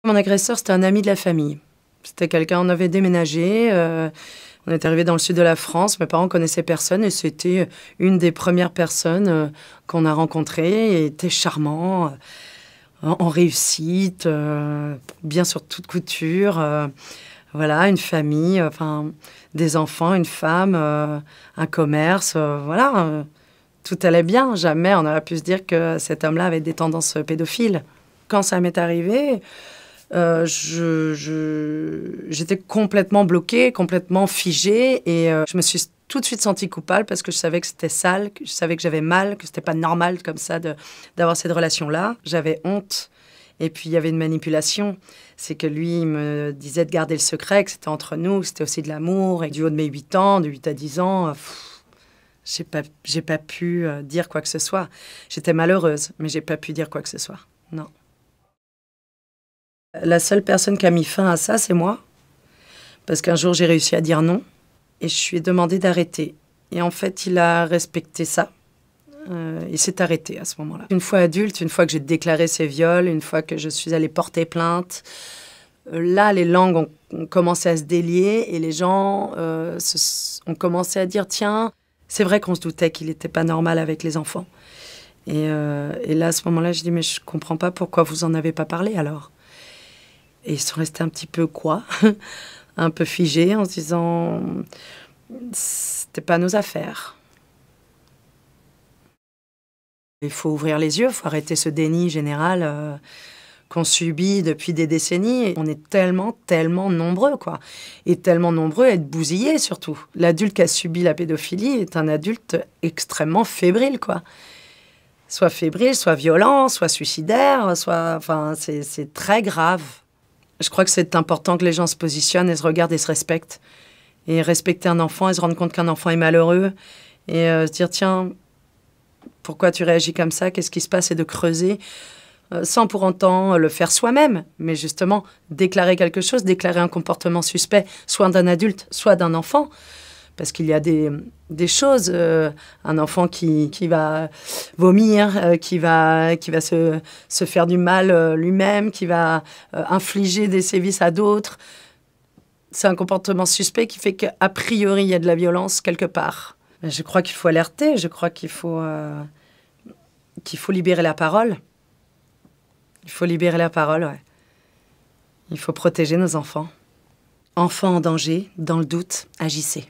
Mon agresseur, c'était un ami de la famille. C'était quelqu'un, on avait déménagé, on est arrivé dans le sud de la France, mes parents connaissaient personne et c'était une des premières personnes qu'on a rencontrées. Il était charmant, en réussite, bien sur toute couture. Voilà, une famille, enfin, des enfants, une femme, un commerce, voilà. Tout allait bien. Jamais on aurait pu se dire que cet homme-là avait des tendances pédophiles. Quand ça m'est arrivé, j'étais complètement bloquée, complètement figée et je me suis tout de suite sentie coupable parce que je savais que c'était sale, que je savais que j'avais mal, que c'était pas normal comme ça d'avoir cette relation-là. J'avais honte. Et puis il y avait une manipulation. C'est que lui, il me disait de garder le secret, que c'était entre nous, que c'était aussi de l'amour. Et du haut de mes 8 ans, de 8 à 10 ans, j'ai pas pu dire quoi que ce soit. J'étais malheureuse, mais j'ai pas pu dire quoi que ce soit. Non. La seule personne qui a mis fin à ça, c'est moi. Parce qu'un jour, j'ai réussi à dire non. Et je lui ai demandé d'arrêter. Et en fait, il a respecté ça. Il s'est arrêté à ce moment-là. Une fois adulte, une fois que j'ai déclaré ces viols, une fois que je suis allée porter plainte, là, les langues ont commencé à se délier et les gens ont commencé à dire « Tiens, c'est vrai qu'on se doutait qu'il n'était pas normal avec les enfants. » Et là, à ce moment-là, je dis « Mais je ne comprends pas pourquoi vous n'en avez pas parlé alors ?» Et ils sont restés un petit peu quoi, un peu figés en se disant « C'était pas nos affaires. » Il faut ouvrir les yeux, il faut arrêter ce déni général qu'on subit depuis des décennies. On est tellement, tellement nombreux, quoi. Et tellement nombreux à être bousillés, surtout. L'adulte qui a subi la pédophilie est un adulte extrêmement fébrile, quoi. Soit fébrile, soit violent, soit suicidaire, soit... Enfin, c'est très grave. Je crois que c'est important que les gens se positionnent et se regardent et se respectent. Et respecter un enfant et se rendre compte qu'un enfant est malheureux. Et se dire, tiens... Pourquoi tu réagis comme ça? Qu'est-ce qui se passe? Et de creuser, sans pour autant le faire soi-même, mais justement déclarer quelque chose, déclarer un comportement suspect, soit d'un adulte, soit d'un enfant. Parce qu'il y a des choses, un enfant qui va vomir, qui va se faire du mal lui-même, qui va infliger des sévices à d'autres. C'est un comportement suspect qui fait qu'a priori, il y a de la violence quelque part. Je crois qu'il faut alerter, je crois qu'il faut libérer la parole. Il faut libérer la parole, ouais. Il faut protéger nos enfants. Enfants en danger, dans le doute, agissez.